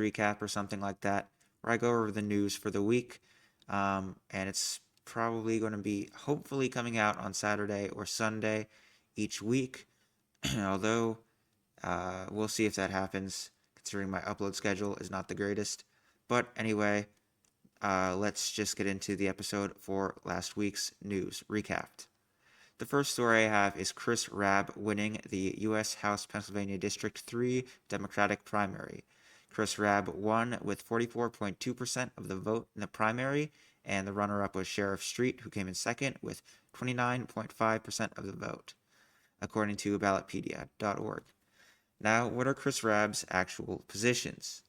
recap or something like that, where I go over the news for the week. And it's probably going to be hopefully coming out on Saturday or Sunday each week. Although we'll see if that happens, considering my upload schedule is not the greatest. But anyway, let's just get into the episode for last week's news recapped. The first story I have is Chris Rabb winning the U.S. House Pennsylvania District 3 Democratic primary. Chris Rabb won with 44.2% of the vote in the primary, and the runner-up was Sheriff Street, who came in second with 29.5% of the vote, according to ballotpedia.org. Now, what are Chris Rabb's actual positions?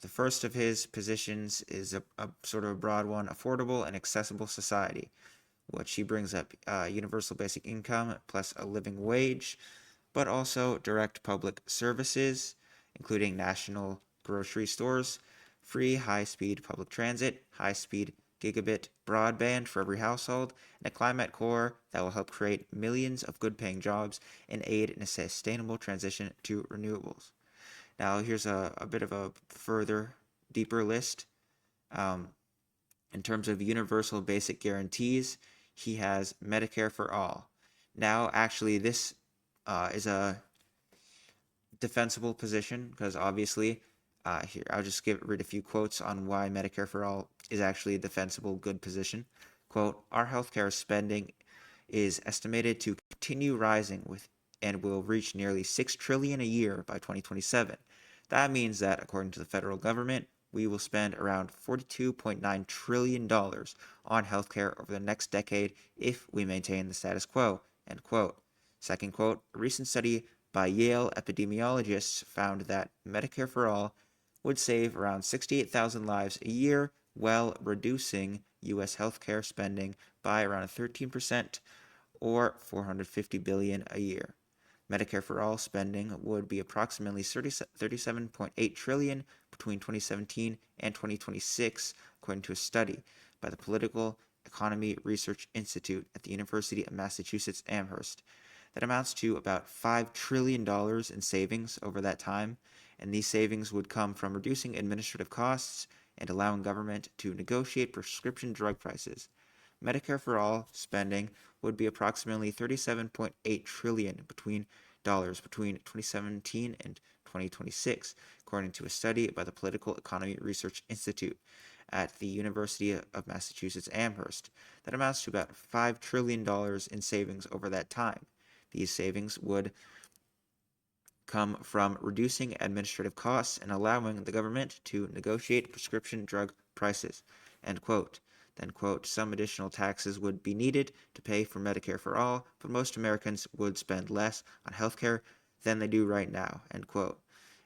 The first of his positions is a sort of a broad one, affordable and accessible society, which he brings up universal basic income plus a living wage, but also direct public services, including national grocery stores, free high-speed public transit, high-speed gigabit broadband for every household, and a climate core that will help create millions of good-paying jobs and aid in a sustainable transition to renewables. Now, here's a bit of a further, deeper list. Um, in terms of universal basic guarantees, he has Medicare for all. Now, actually, this is a defensible position because obviously, here, I'll just read a few quotes on why Medicare for all is actually a defensible, good position. Quote, our healthcare spending is estimated to continue rising with and will reach nearly $6 trillion a year by 2027. That means that, according to the federal government, we will spend around $42.9 trillion on healthcare over the next decade if we maintain the status quo, end quote. Second quote, a recent study by Yale epidemiologists found that Medicare for All would save around 68,000 lives a year while reducing U.S. healthcare spending by around 13% or $450 billion a year. Medicare for All spending would be approximately $37.8 trillion between 2017 and 2026, according to a study by the Political Economy Research Institute at the University of Massachusetts Amherst. That amounts to about $5 trillion in savings over that time, and these savings would come from reducing administrative costs and allowing government to negotiate prescription drug prices. Medicare for All spending would be approximately $37.8 trillion between 2017 and 2026, according to a study by the Political Economy Research Institute at the University of Massachusetts Amherst. That amounts to about $5 trillion in savings over that time. These savings would come from reducing administrative costs and allowing the government to negotiate prescription drug prices, end quote. Then, quote, some additional taxes would be needed to pay for Medicare for All, but most Americans would spend less on healthcare than they do right now, end quote.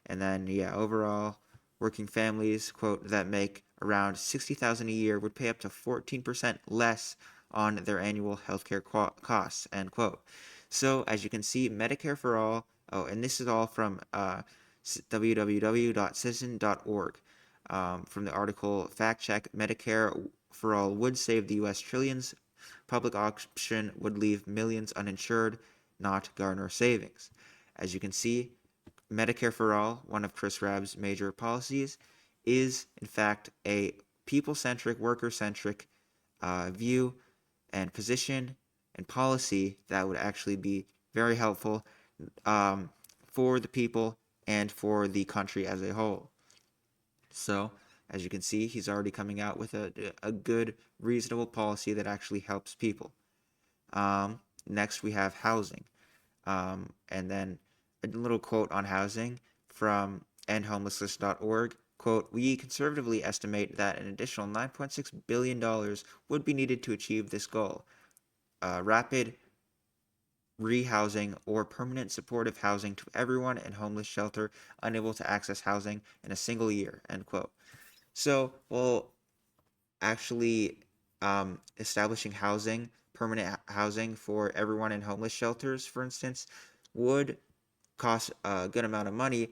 And then, overall, working families, quote, that make around $60,000 a year would pay up to 14% less on their annual healthcare costs, end quote. So, as you can see, Medicare for All, and this is all from www.citizen.org. From the article, Fact Check, Medicare for All would save the U.S. trillions. Public option would leave millions uninsured, not garner savings. As you can see, Medicare for All, one of Chris Rabb's major policies, is in fact a people-centric, worker-centric view and position and policy that would actually be very helpful for the people and for the country as a whole. So, as you can see, he's already coming out with a good, reasonable policy that actually helps people. Next, we have housing. And then a little quote on housing from endhomelessness.org. Quote, we conservatively estimate that an additional $9.6 billion would be needed to achieve this goal. Rapid rehousing or permanent supportive housing to everyone in homeless shelter unable to access housing in a single year, end quote. So, well, actually establishing housing, permanent housing for everyone in homeless shelters, for instance, would cost a good amount of money.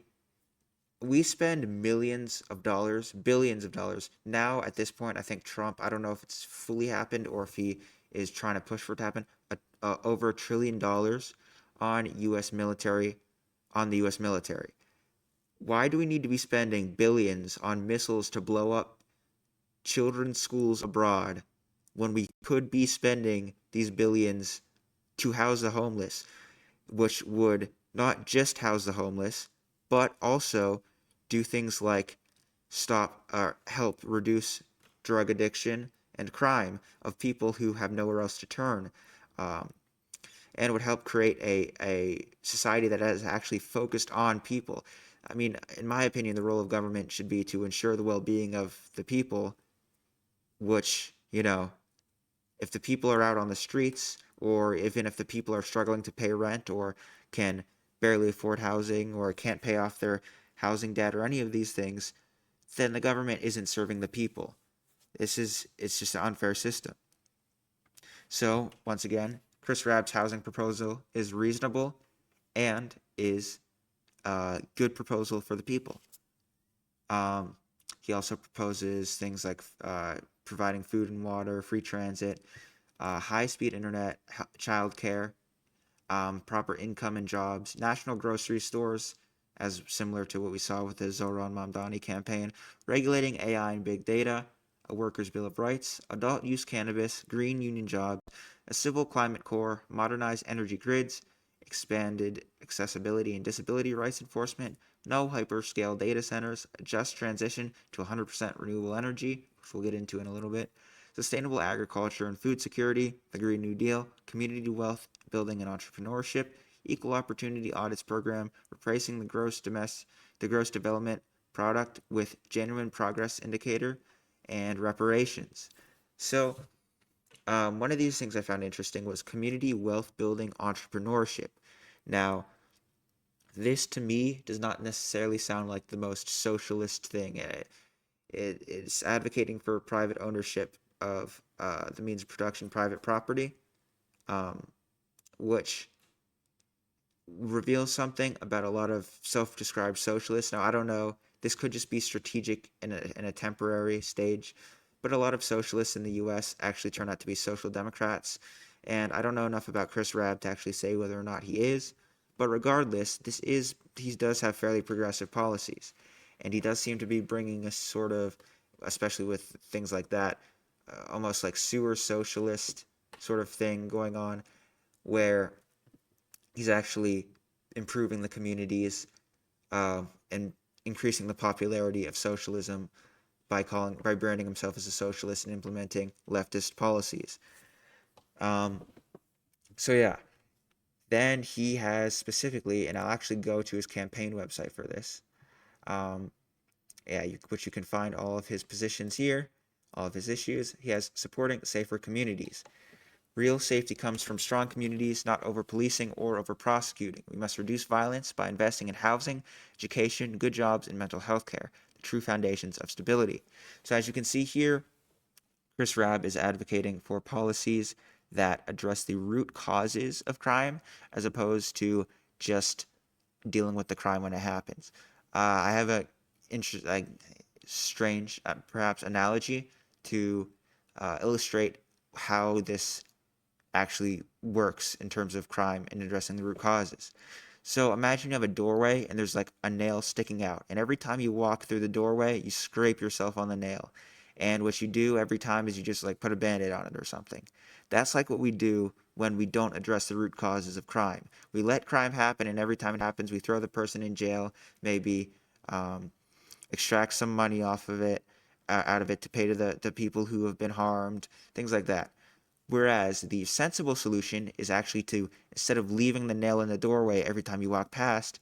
We spend millions of dollars, billions of dollars. Now, at this point, I think Trump, I don't know if it's fully happened or if he is trying to push for it to happen, over $1 trillion on the U.S. military. Why do we need to be spending billions on missiles to blow up children's schools abroad when we could be spending these billions to house the homeless, which would not just house the homeless, but also do things like stop or help reduce drug addiction and crime of people who have nowhere else to turn, um, and would help create a society that is actually focused on people. I mean, in my opinion, the role of government should be to ensure the well-being of the people, which, if the people are out on the streets, or even if the people are struggling to pay rent or can barely afford housing or can't pay off their housing debt or any of these things, then the government isn't serving the people. It's just an unfair system. So, once again, Chris Rabb's housing proposal is reasonable and is a good proposal for the people. Um, he also proposes things like providing food and water, free transit, high-speed internet, childcare, proper income and jobs, national grocery stores, as similar to what we saw with the Zoran Mamdani campaign, regulating AI and big data, a workers' bill of rights, adult use cannabis, green union jobs, a civil climate corps, modernized energy grids, expanded accessibility and disability rights enforcement, no hyperscale data centers, a just transition to 100% renewable energy, which we'll get into in a little bit, sustainable agriculture and food security, the Green New Deal, community wealth building and entrepreneurship, equal opportunity audits program, replacing the gross development product with genuine progress indicator, and reparations. So, one of these things I found interesting was community wealth building entrepreneurship. Now, this to me does not necessarily sound like the most socialist thing. It's advocating for private ownership of the means of production, private property, um, which reveals something about a lot of self-described socialists. Now, I don't know. This could just be strategic in a temporary stage, but a lot of socialists in the U.S. actually turn out to be social democrats, and I don't know enough about Chris Rabb to actually say whether or not he is. But regardless, he does have fairly progressive policies, and he does seem to be bringing a sort of, especially with things like that, almost like sewer socialist sort of thing going on, where he's actually improving the communities and increasing the popularity of socialism by branding himself as a socialist and implementing leftist policies. Um, so yeah, then he has specifically, and I'll actually go to his campaign website for this. Um, which you can find all of his positions here, all of his issues. He has supporting safer communities. Real safety comes from strong communities, not over policing or over prosecuting. We must reduce violence by investing in housing, education, good jobs, and mental health care, the true foundations of stability. So, as you can see here, Chris Rabb is advocating for policies that address the root causes of crime as opposed to just dealing with the crime when it happens. I have a strange, perhaps, analogy to illustrate how this actually works in terms of crime and addressing the root causes. So imagine you have a doorway and there's like a nail sticking out, and every time you walk through the doorway, you scrape yourself on the nail. And what you do every time is you just like put a band-aid on it or something. That's like what we do when we don't address the root causes of crime. We let crime happen, and every time it happens, we throw the person in jail, maybe um, extract some money off of it, out of it to pay to the people who have been harmed, things like that. Whereas the sensible solution is actually to, instead of leaving the nail in the doorway every time you walk past,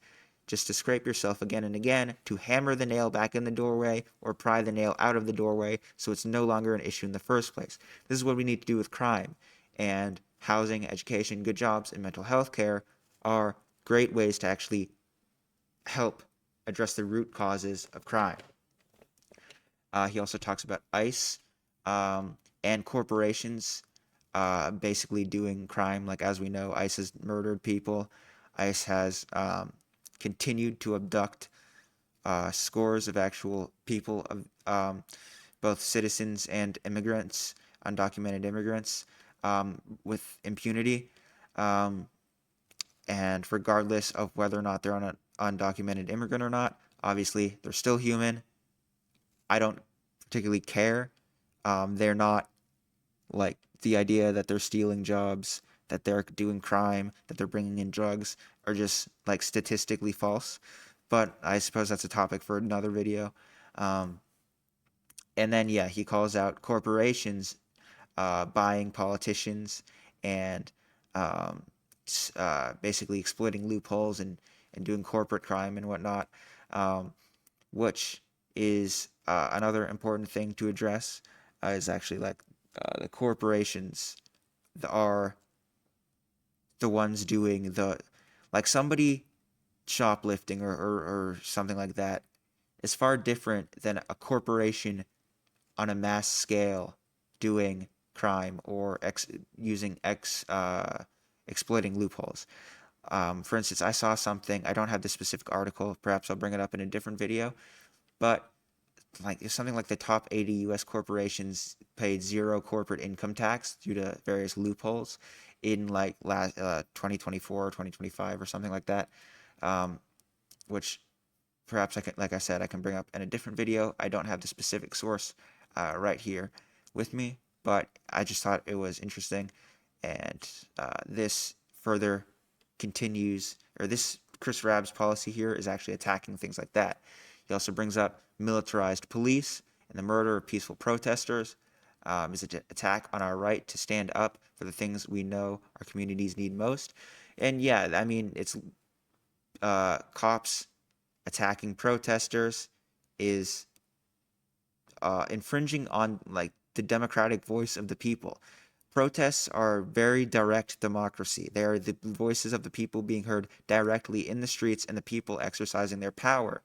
just to scrape yourself again and again, to hammer the nail back in the doorway or pry the nail out of the doorway so it's no longer an issue in the first place. This is what we need to do with crime. And housing, education, good jobs, and mental health care are great ways to actually help address the root causes of crime. He also talks about ICE and corporations basically doing crime. Like, as we know, ICE has murdered people. ICE has continued to abduct scores of actual people, of both citizens and immigrants, undocumented immigrants, with impunity. Um, and regardless of whether or not they're an undocumented immigrant or not, Obviously, they're still human. I don't particularly care. They're not like the idea that they're stealing jobs, that they're doing crime, that they're bringing in drugs are just like statistically false. But I suppose that's a topic for another video. Um, and then, yeah, he calls out corporations buying politicians and um, basically exploiting loopholes and doing corporate crime and whatnot, um, which is another important thing to address. Is actually like the corporations are the ones doing the, like somebody shoplifting or something like that is far different than a corporation on a mass scale doing crime or exploiting loopholes. For instance, I saw something. I don't have the specific article. Perhaps I'll bring it up in a different video. But like something like the top 80 U.S. corporations paid zero corporate income tax due to various loopholes in like last 2024 or 2025 or something like that, um, which perhaps I can, like I said, I can bring up in a different video. I don't have the specific source right here with me, but I just thought it was interesting, and this further continues, or this Chris Rabb's policy here is actually attacking things like that. He also brings up militarized police and the murder of peaceful protesters. Is an attack on our right to stand up for the things we know our communities need most. And yeah, I mean, it's cops attacking protesters is infringing on like the democratic voice of the people. Protests are very direct democracy. They are the voices of the people being heard directly in the streets and the people exercising their power.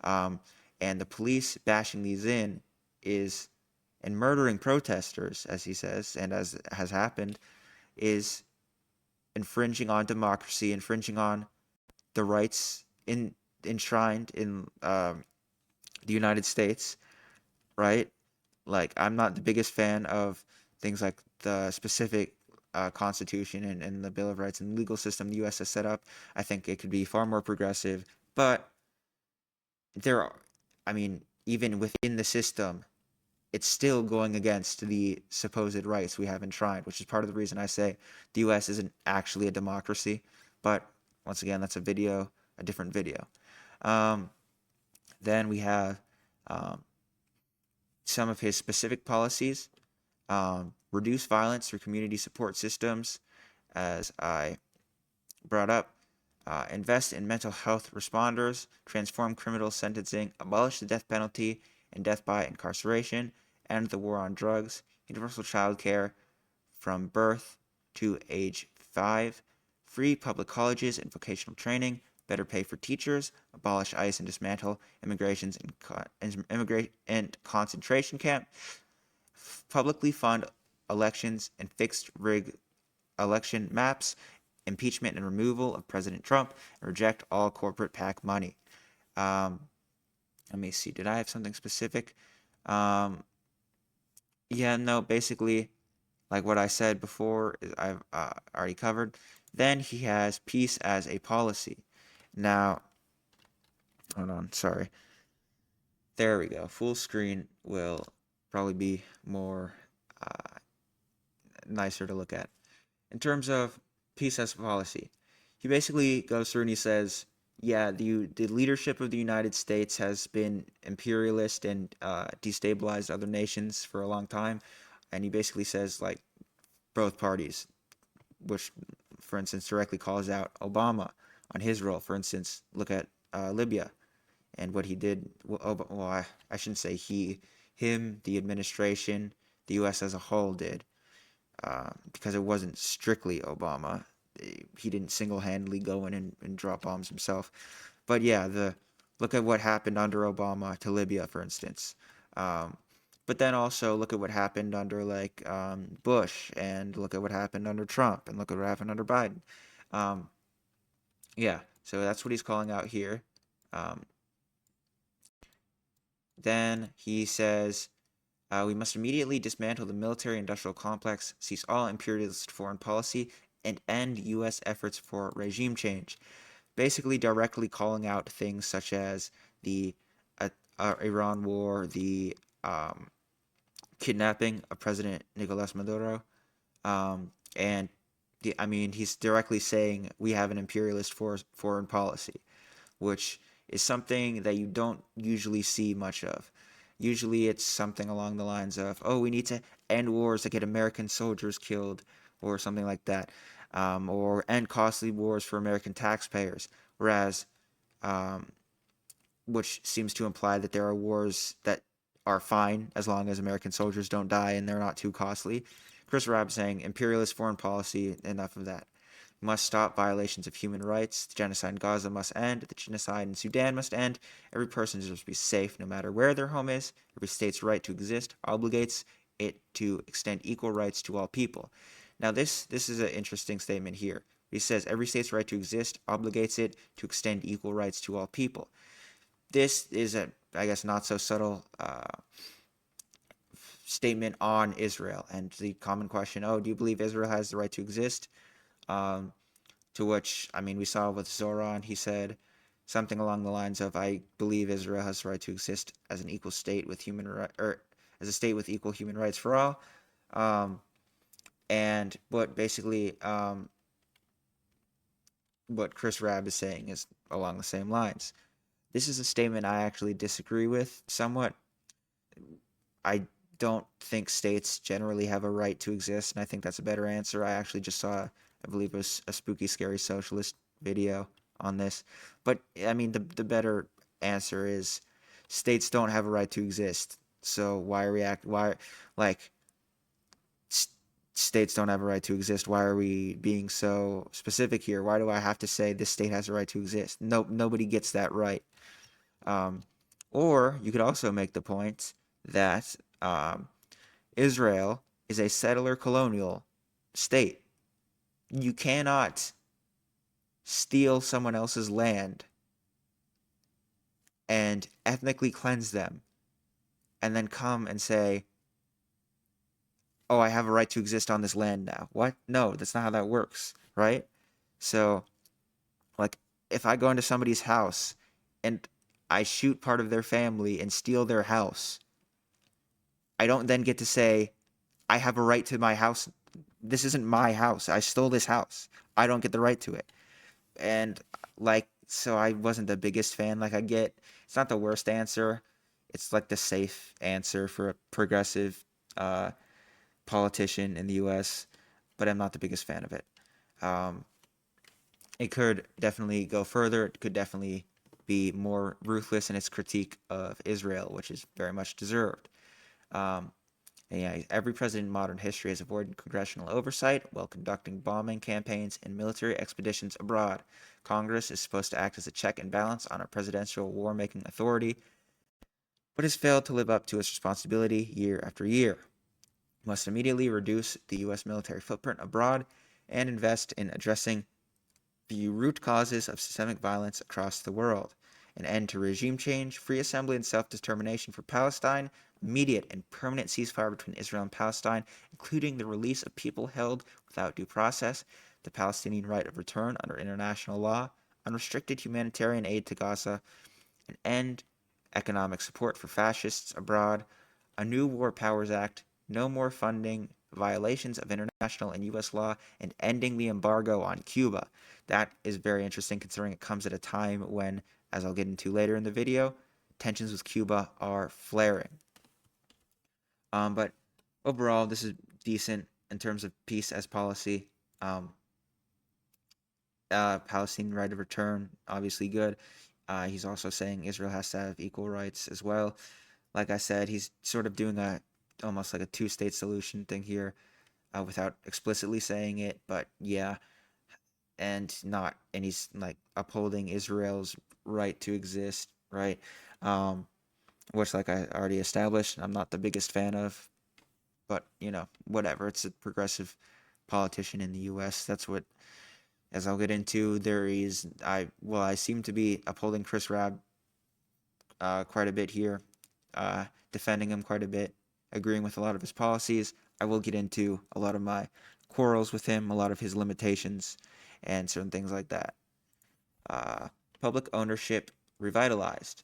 Um, and the police bashing these in is, and murdering protesters, as he says, and as has happened, is infringing on democracy, infringing on the rights enshrined in the United States, right? Like, I'm not the biggest fan of things like the specific Constitution and the Bill of Rights and legal system the U.S. has set up. I think it could be far more progressive, but there are, I mean, even within the system, it's still going against the supposed rights we have enshrined, which is part of the reason I say the U.S. isn't actually a democracy. But once again, that's a different video. Um, then we have um, some of his specific policies. Reduce violence through community support systems, as I brought up. Invest in mental health responders, transform criminal sentencing, abolish the death penalty and death by incarceration, end the war on drugs, universal child care from birth to age 5, free public colleges and vocational training, better pay for teachers, abolish ICE and dismantle and concentration camp, publicly fund elections and fixed rig election maps, impeachment and removal of President Trump, and reject all corporate PAC money. Let me see. Did I have something specific? Yeah, no, basically, like what I said before, I've already covered. Then he has peace as a policy. Now, hold on, sorry. There we go. Full screen will probably be more nicer to look at. In terms of peace as a policy, he basically goes through and he says, yeah, the leadership of the United States has been imperialist and destabilized other nations for a long time. And he basically says, like, both parties, which, for instance, directly calls out Obama on his role. For instance, look at Libya and what he did. Well, I shouldn't say he, him, the administration, the U.S. as a whole did, because it wasn't strictly Obama. He didn't single-handedly go in and drop bombs himself. But yeah, look at what happened under Obama to Libya, for instance. But then also look at what happened under like Bush, and look at what happened under Trump, and look at what happened under Biden. Yeah, so that's what he's calling out here. Then he says, we must immediately dismantle the military-industrial complex, cease all imperialist foreign policy, and end U.S. efforts for regime change. Basically directly calling out things such as the Iran war, the kidnapping of President Nicolas Maduro, and I mean, he's directly saying we have an imperialist foreign policy, which is something that you don't usually see much of. Usually it's something along the lines of, oh, we need to end wars that get American soldiers killed, or something like that, or end costly wars for American taxpayers. Whereas, um, which seems to imply that there are wars that are fine as long as American soldiers don't die and they're not too costly. Chris Rabb saying imperialist foreign policy, enough of that. Must stop violations of human rights. The genocide in Gaza must end. The genocide in Sudan must end. Every person deserves to be safe no matter where their home is. Every state's right to exist obligates it to extend equal rights to all people. Now, this is an interesting statement here. He says every state's right to exist obligates it to extend equal rights to all people. This is a, I guess, not so subtle statement on Israel and the common question, oh, do you believe Israel has the right to exist? To which, I mean, we saw with Zoran, he said something along the lines of, I believe Israel has the right to exist as an equal state with human right, or as a state with equal human rights for all. And what basically, what Chris Rabb is saying is along the same lines. This is a statement I actually disagree with somewhat. I don't think states generally have a right to exist, and I think that's a better answer. I actually just saw, I believe it was a spooky, scary socialist video on this. But I mean, the better answer is states don't have a right to exist. So why like states don't have a right to exist? Why are we being so specific here? Why do I have to say this state has a right to exist? No, nobody gets that right. Or you could also make the point that Israel is a settler colonial state. You cannot steal someone else's land and ethnically cleanse them and then come and say, oh, I have a right to exist on this land now. What? No, that's not how that works, right? So, like, if I go into somebody's house and I shoot part of their family and steal their house, I don't then get to say, I have a right to my house. This isn't my house. I stole this house. I don't get the right to it. And like, so I wasn't the biggest fan. Like, I get, it's not the worst answer. It's like the safe answer for a progressive politician in the U.S., but I'm not the biggest fan of it. It could definitely go further. It could definitely be more ruthless in its critique of Israel, which is very much deserved. And yeah, every president in modern history has avoided congressional oversight while conducting bombing campaigns and military expeditions abroad. Congress is supposed to act as a check and balance on our presidential war-making authority, but has failed to live up to its responsibility year after year. We must immediately reduce the U.S. military footprint abroad and invest in addressing the root causes of systemic violence across the world. An end to regime change, free assembly and self-determination for Palestine, immediate and permanent ceasefire between Israel and Palestine, including the release of people held without due process, the Palestinian right of return under international law, unrestricted humanitarian aid to Gaza, an end economic support for fascists abroad, a new War Powers Act, no more funding violations of international and U.S. law, and ending the embargo on Cuba. That is very interesting considering it comes at a time when, as I'll get into later in the video, tensions with Cuba are flaring. But overall, this is decent in terms of peace as policy. Palestinian right of return, obviously good. He's also saying Israel has to have equal rights as well. Like I said, he's sort of doing almost like a two-state solution thing here, without explicitly saying it, but yeah, and he's like upholding Israel's right to exist, right? Which, like I already established, I'm not the biggest fan of, but whatever. It's a progressive politician in the U.S. That's what, as I'll get into, I seem to be upholding Chris Rabb quite a bit here, defending him quite a bit, agreeing with a lot of his policies. I will get into a lot of my quarrels with him, a lot of his limitations, and certain things like that. Public ownership revitalized.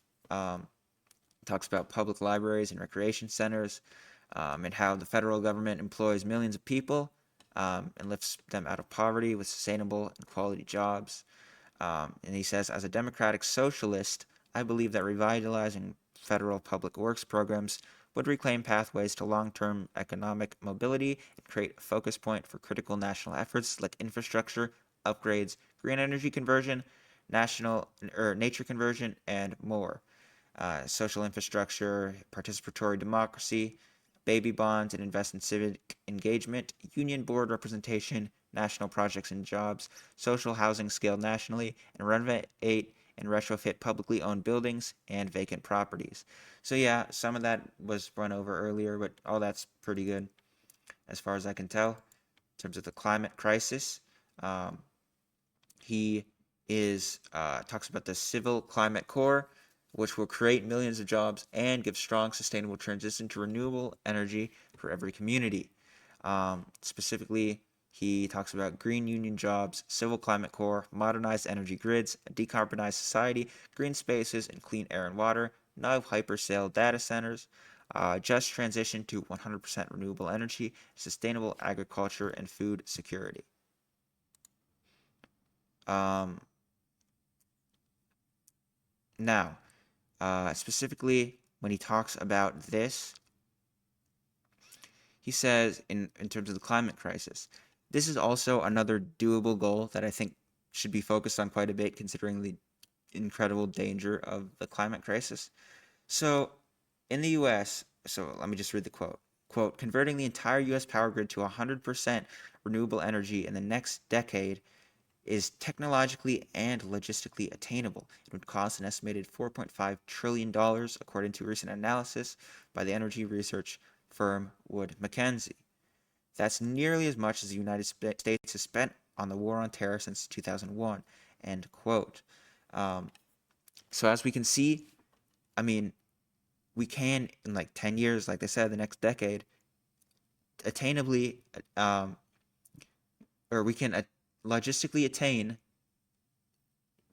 Talks about public libraries and recreation centers, and how the federal government employs millions of people, and lifts them out of poverty with sustainable and quality jobs. And he says, as a democratic socialist, I believe that revitalizing federal public works programs would reclaim pathways to long-term economic mobility and create a focus point for critical national efforts like infrastructure, upgrades, green energy conversion, national or nature conversion, and more. Social infrastructure, participatory democracy, baby bonds, and invest in civic engagement, union board representation, national projects and jobs, social housing scaled nationally, and renovate and retrofit publicly owned buildings and vacant properties. So yeah, some of that was run over earlier, but all that's pretty good as far as I can tell. In terms of the climate crisis, um, he talks about the Civil Climate Corps, which will create millions of jobs and give strong, sustainable transition to renewable energy for every community. Specifically, he talks about green union jobs, Civil Climate Corps, modernized energy grids, a decarbonized society, green spaces, and clean air and water, no hyperscale data centers, just transition to 100% renewable energy, sustainable agriculture, and food security. Um, Now, specifically, when he talks about this, he says, in terms of the climate crisis, this is also another doable goal that I think should be focused on quite a bit, considering the incredible danger of the climate crisis. So, in the US, so let me just read the quote. Quote, converting the entire US power grid to 100% renewable energy in the next decade is technologically and logistically attainable. It would cost an estimated $4.5 trillion, according to recent analysis by the energy research firm Wood Mackenzie. That's nearly as much as the United States has spent on the war on terror since 2001. End quote. So as we can see, I mean, we can, in like 10 years, like they said, the next decade, attainably, or we can logistically attain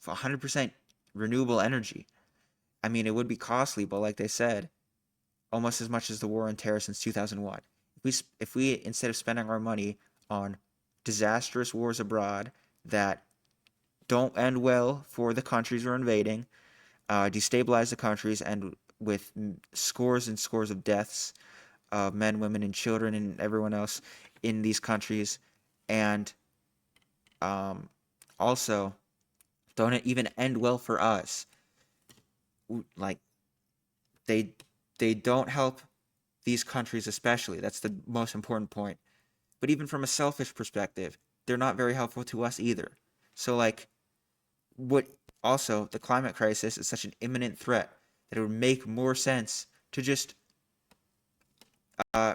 100% renewable energy. I mean, it would be costly, but like they said, almost as much as the war on terror since 2001. If we instead of spending our money on disastrous wars abroad that don't end well for the countries we're invading, destabilize the countries, and with scores and scores of deaths of men, women, and children, and everyone else in these countries, and also don't even end well for us. Like they they don't help these countries especially. That's the most important point. But even from a selfish perspective, they're not very helpful to us either. So like what also the climate crisis is such an imminent threat that it would make more sense to just uh,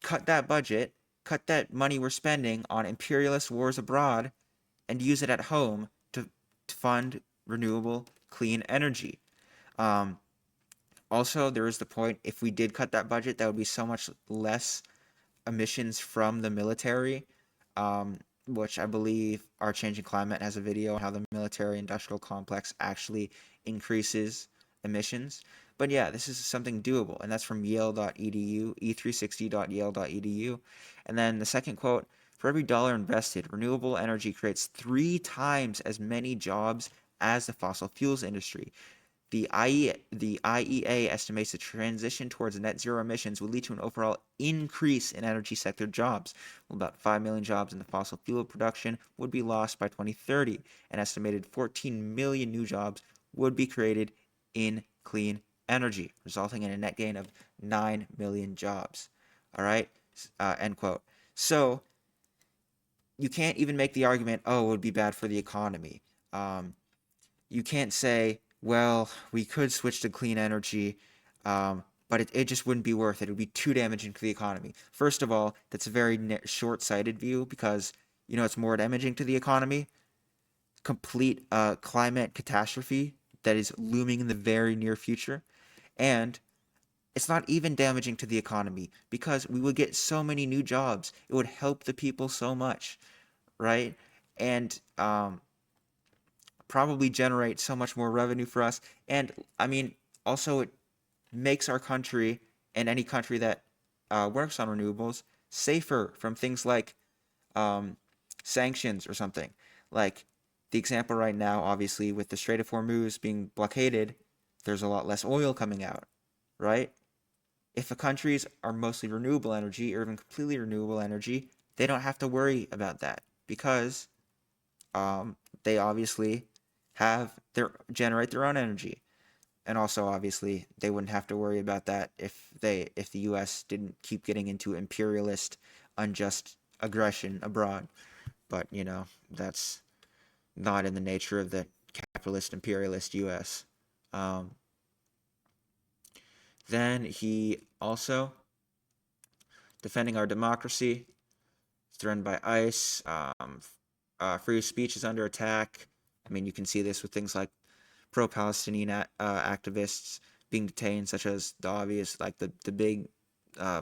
cut that budget, cut that money we're spending on imperialist wars abroad, and use it at home to fund renewable, clean energy. Um, Also, there is the point, if we did cut that budget, that would be so much less emissions from the military, which I believe Our Changing Climate has a video on how the military industrial complex actually increases emissions. But yeah, this is something doable, and that's from yale.edu, e360.yale.edu. And then the second quote, for every dollar invested, renewable energy creates 3 times as many jobs as the fossil fuels industry. The IEA estimates the transition towards net zero emissions will lead to an overall increase in energy sector jobs. Well, about 5 million jobs in the fossil fuel production would be lost by 2030. An estimated 14 million new jobs would be created in clean energy, resulting in a net gain of 9 million jobs. All right, end quote. So you can't even make the argument, oh, it would be bad for the economy. You can't say, well, we could switch to clean energy, but it just wouldn't be worth it. It would be too damaging to the economy. First of all, that's a very short-sighted view because, you know, it's more damaging to the economy. Complete climate catastrophe that is looming in the very near future. And it's not even damaging to the economy because we would get so many new jobs. It would help the people so much, right? And probably generate so much more revenue for us. And I mean, Also, it makes our country and any country that works on renewables safer from things like um, sanctions or something. Like the example right now, obviously, with the Strait of Hormuz being blockaded, there's a lot less oil coming out, right? If the countries are mostly renewable energy or even completely renewable energy, they don't have to worry about that because they obviously have their generate their own energy. And also obviously they wouldn't have to worry about that if the US didn't keep getting into imperialist unjust aggression abroad. But that's not in the nature of the capitalist imperialist US. Um, then he also defending our democracy, threatened by ICE. Free speech is under attack. I mean, you can see this with things like pro-Palestinian activists being detained, such as the obvious, like the big,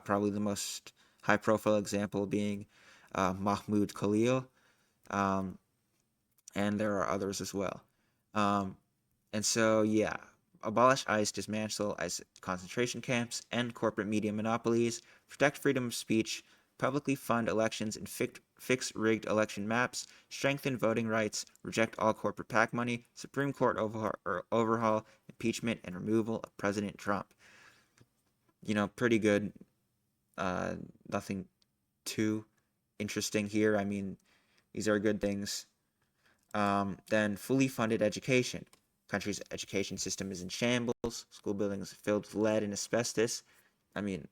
probably the most high-profile example being Mahmoud Khalil, um, and there are others as well. Um, and so, yeah, abolish ICE, dismantle ICE concentration camps, end corporate media monopolies, protect freedom of speech, publicly fund elections and fix rigged election maps, strengthen voting rights, reject all corporate PAC money, Supreme Court overhaul, impeachment, and removal of President Trump. Pretty good. Uh, Nothing too interesting here. I mean, these are good things. Then fully funded education. Country's education system is in shambles. School buildings filled with lead and asbestos. I mean,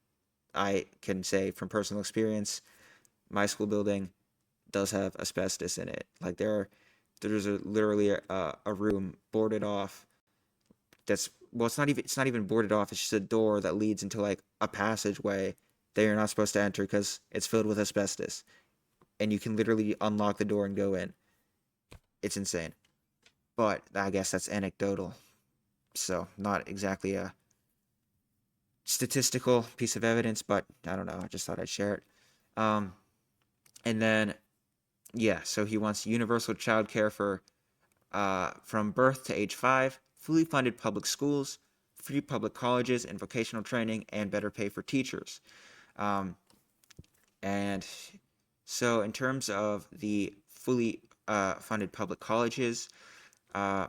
I can say from personal experience, my school building does have asbestos in it. Like there's literally a room boarded off. That's well, it's not even boarded off. It's just a door that leads into like a passageway that you're not supposed to enter because it's filled with asbestos, and you can literally unlock the door and go in. It's insane. But I guess that's anecdotal, so not exactly a statistical piece of evidence, but I don't know. I just thought I'd share it. Um, and then, yeah, so he wants universal child care for from birth to age 5, fully funded public schools, free public colleges and vocational training, and better pay for teachers. Um, and so, in terms of the fully funded public colleges, uh,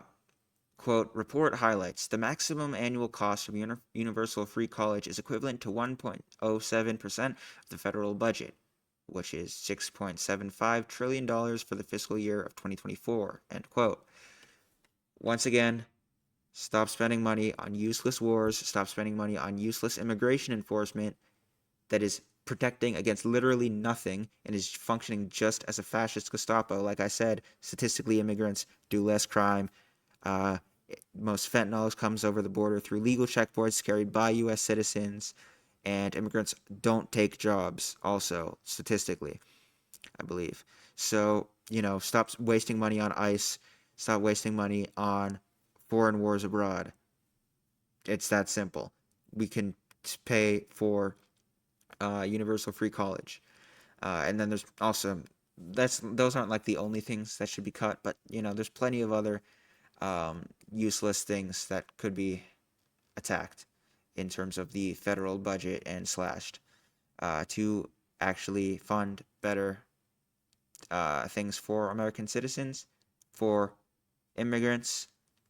quote, report highlights the maximum annual cost of universal free college is equivalent to 1.07% of the federal budget, which is $6.75 trillion for the fiscal year of 2024, end quote. Once again, stop spending money on useless wars, stop spending money on useless immigration enforcement that is protecting against literally nothing and is functioning just as a fascist Gestapo. Like I said, statistically, immigrants do less crime. Uh, Most fentanyl comes over the border through legal checkpoints carried by U.S. citizens, and immigrants don't take jobs, also, statistically, I believe. So, stop wasting money on ICE, stop wasting money on foreign wars abroad. It's that simple. We can pay for universal free college. And then there's also, those aren't like the only things that should be cut, but, there's plenty of other useless things that could be attacked in terms of the federal budget and slashed to actually fund better things for American citizens, for immigrants,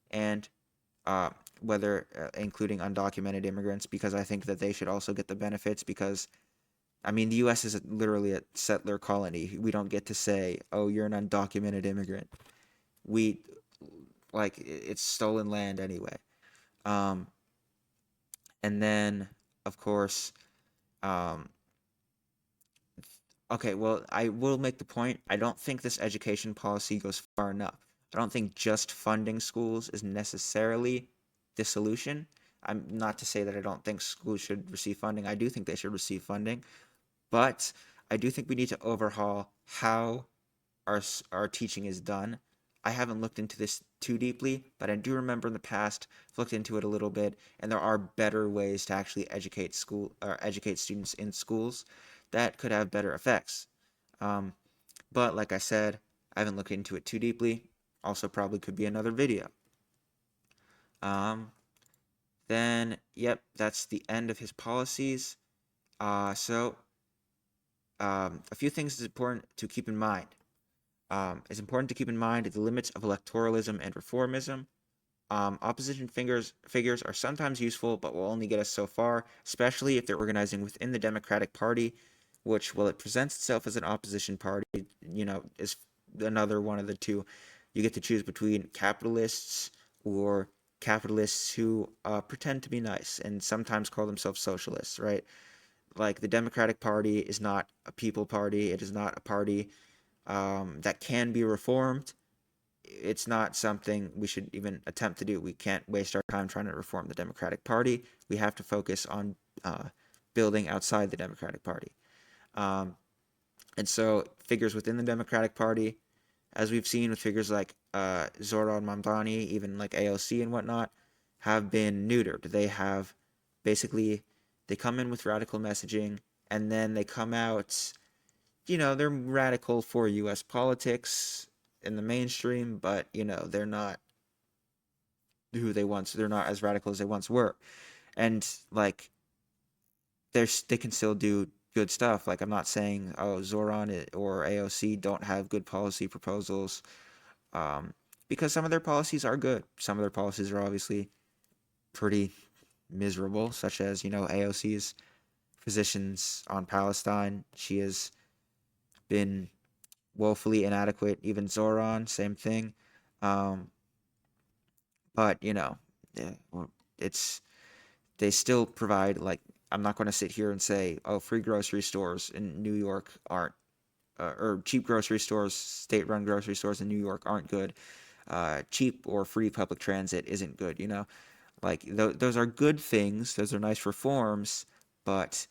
and uh, whether including undocumented immigrants, because I think that they should also get the benefits because. I mean, the U.S. is literally a settler colony. We don't get to say, "Oh, you're an undocumented immigrant." We it's stolen land anyway. Um, and then, of course, um, okay, well, I will make the point. I don't think this education policy goes far enough. I don't think just funding schools is necessarily the solution. I'm not to say that I don't think schools should receive funding. I do think they should receive funding, but I do think we need to overhaul how our teaching is done. I haven't looked into this too deeply, but I do remember in the past I've looked into it a little bit, and there are better ways to actually educate students in schools that could have better effects. Um, but like I said, I haven't looked into it too deeply. Also, probably could be another video. Um, Then, yep, that's the end of his policies. A few things is important to keep in mind. It's important to keep in mind the limits of electoralism and reformism. Opposition figures are sometimes useful, but will only get us so far, especially if they're organizing within the Democratic Party, which, while it presents itself as an opposition party, is another one of the two. You get to choose between capitalists or capitalists who pretend to be nice and sometimes call themselves socialists, right? Like the Democratic Party is not a people party. It is not a party that can be reformed. It's not something we should even attempt to do. We can't waste our time trying to reform the Democratic Party. We have to focus on building outside the Democratic Party. Um, and so, figures within the Democratic Party, as we've seen with figures like Zoran Mamdani, even like AOC and whatnot, have been neutered. They have basically they come in with radical messaging, and then they come out. They're radical for U.S. politics in the mainstream, but they're not they're not as radical as they once were, and like they can still do good stuff. Like I'm not saying Zoran or AOC don't have good policy proposals, um, because some of their policies are good. Some of their policies are obviously pretty miserable, such as AOC's positions on Palestine. She has been woefully inadequate. Even Zoran, same thing. Um, but yeah, it's they still provide, like, I'm not going to sit here and say, oh, free grocery stores in New York aren't, or cheap grocery stores, state-run grocery stores in New York aren't good. Cheap or free public transit isn't good. Like those are good things. Those are nice reforms, but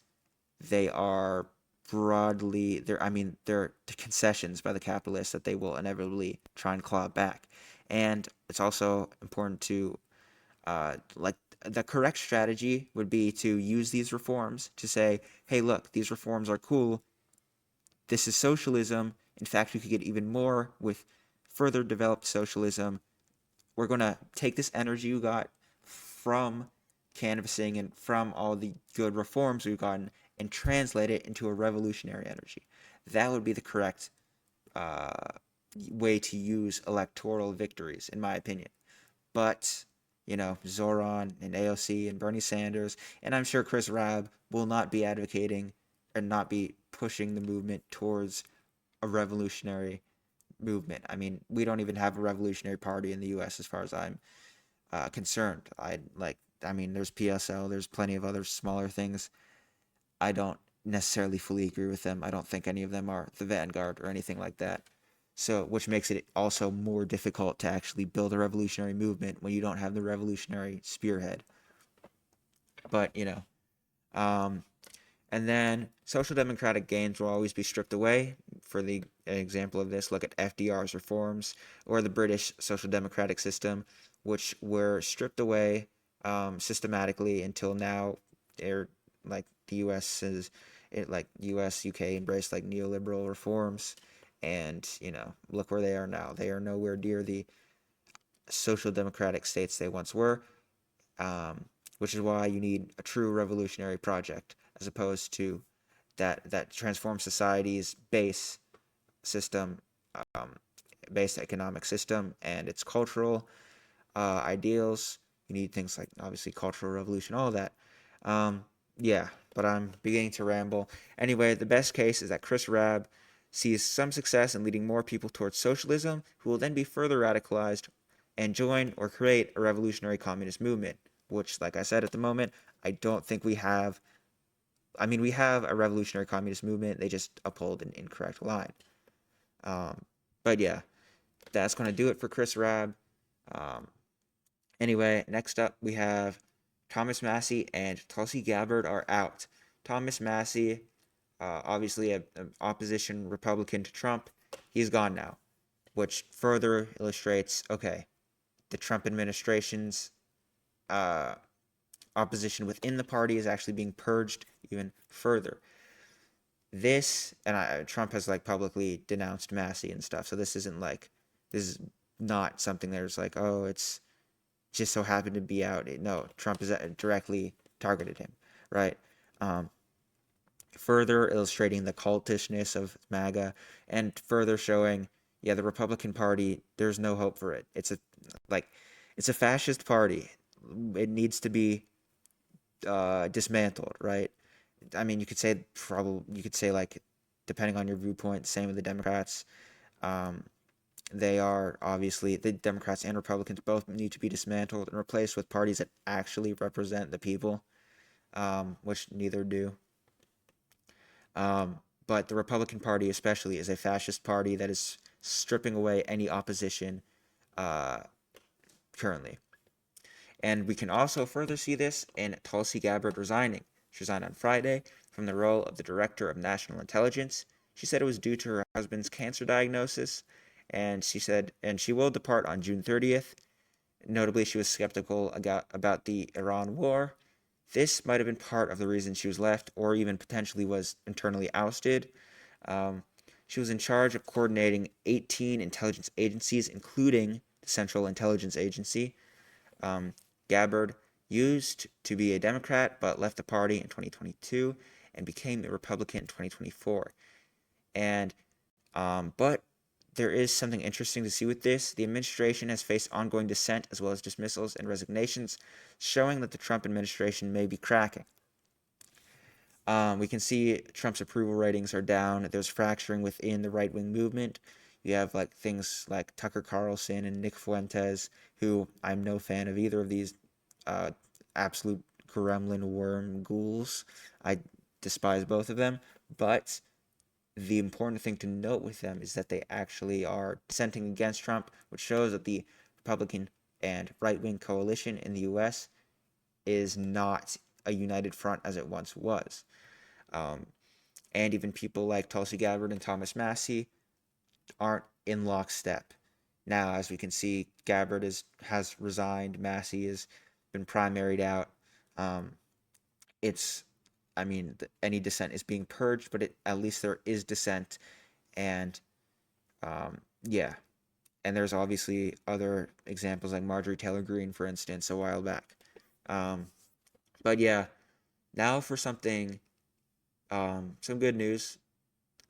they are broadly they're concessions by the capitalists that they will inevitably try and claw back. And it's also important to like the correct strategy would be to use these reforms to say, hey, look, these reforms are cool. This is socialism. In fact, we could get even more with further developed socialism. We're going to take this energy you got from canvassing and from all the good reforms we've gotten and translate it into a revolutionary energy. That would be the correct uh, way to use electoral victories, in my opinion. But, Zoran and AOC and Bernie Sanders, and I'm sure Chris Rabb will not be advocating and not be pushing the movement towards a revolutionary movement. I mean, we don't even have a revolutionary party in the U.S. as far as I'm concerned. There's PSL, there's plenty of other smaller things. I don't necessarily fully agree with them. I don't think any of them are the vanguard or anything like that. So, which makes it also more difficult to actually build a revolutionary movement when you don't have the revolutionary spearhead. But, um, and then social democratic gains will always be stripped away. For the example of this, look at FDR's reforms or the British social democratic system, which were stripped away systematically until now. They're like the U.S. U.S. UK embraced like neoliberal reforms, and look where they are now. They are nowhere near the social democratic states they once were, which is why you need a true revolutionary project as opposed to that transforms society's system, um, base economic system and its cultural ideals. You need things like obviously cultural revolution, all of that. Um, yeah, but I'm beginning to ramble. Anyway, the best case is that Chris Rabb sees some success in leading more people towards socialism, who will then be further radicalized and join or create a revolutionary communist movement, which, like I said at the moment, I don't think we have. I mean, we have a revolutionary communist movement, they just uphold an incorrect line. Um, but yeah, that's going to do it for Chris Rabb. Um, Anyway, next up we have Thomas Massie and Tulsi Gabbard are out. Thomas Massie, obviously an opposition Republican to Trump, he's gone now, which further illustrates, okay, the Trump administration's uh, opposition within the party is actually being purged even further. Trump has like publicly denounced Massie and stuff, so this is not something there's like, oh, it's just so happened to be out. No, Trump has directly targeted him, right? Um, Further illustrating the cultishness of MAGA and further showing, yeah, the Republican Party, there's no hope for it. Like, it's a fascist party. It needs to be dismantled, right? I mean, you could say like, depending on your viewpoint, the same with the Democrats. Um, they are obviously the Democrats and Republicans both need to be dismantled and replaced with parties that actually represent the people, which neither do. But the Republican Party, especially, is a fascist party that is stripping away any opposition uh, currently. And we can also further see this in Tulsi Gabbard resigning. She resigned on Friday from the role of the Director of National Intelligence. She said it was due to her husband's cancer diagnosis, and she will depart on June 30th. Notably, she was skeptical about the Iran war. This might have been part of the reason she was left, or even potentially was internally ousted. Um, she was in charge of coordinating 18 intelligence agencies, including the Central Intelligence Agency. Um, Gabbard used to be a Democrat, but left the party in 2022 and became a Republican in 2024. And but there is something interesting to see with this. The administration has faced ongoing dissent as well as dismissals and resignations, showing that the Trump administration may be cracking. We can see Trump's approval ratings are down. There's fracturing within the right wing movement. You have like things like Tucker Carlson and Nick Fuentes, who I'm no fan of either of these uh, absolute gremlin worm ghouls. I despise both of them. But the important thing to note with them is that they actually are dissenting against Trump, which shows that the Republican and right wing coalition in the US is not a united front as it once was. Um, and even people like Tulsi Gabbard and Thomas Massie aren't in lockstep. Now, as we can see, has resigned. Massie has been primaried out. Um, it's, I mean, any dissent is being purged, but at least there is dissent, and yeah. And there's obviously other examples like Marjorie Taylor Greene, for instance, a while back. Um, but yeah, now for some good news,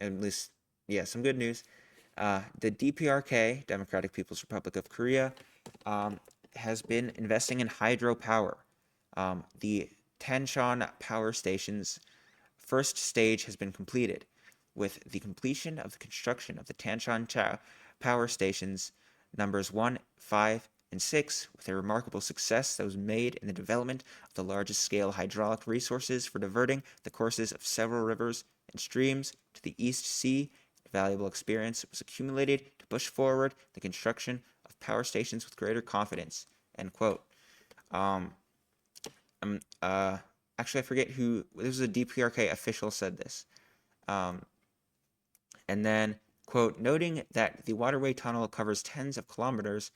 at least, yeah, some good news. The DPRK, Democratic People's Republic of Korea, um, has been investing in hydropower. The Tanshan power station's first stage has been completed. With the completion of the construction of the Tanshan power stations numbers 1, 5, and 6, with a remarkable success that was made in the development of the largest scale hydraulic resources for diverting the courses of several rivers and streams to the East Sea, valuable experience was accumulated to push forward the construction of power stations with greater confidence. End quote. Um, um, uh, Actually, I forget who. This was a DPRK official said this. Um, and then, quote, noting that the waterway tunnel covers tens of kilometers,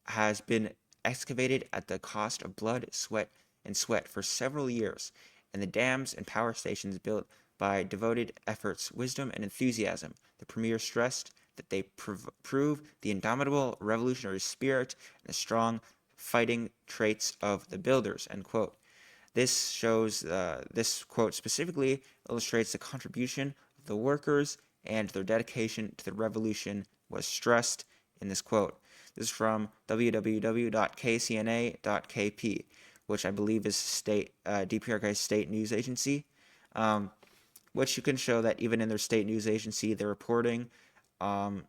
has been excavated at the cost of blood, sweat for several years, and the dams and power stations built by devoted efforts, wisdom, and enthusiasm. The premier stressed that they prove the indomitable revolutionary spirit and the strong fighting traits of the builders, end quote. This quote specifically illustrates the contribution of the workers and their dedication to the revolution was stressed in this quote. This is from www.kcna.kp, which I believe is DPRK's state news agency, which you can show that even in their state news agency, they're reporting um,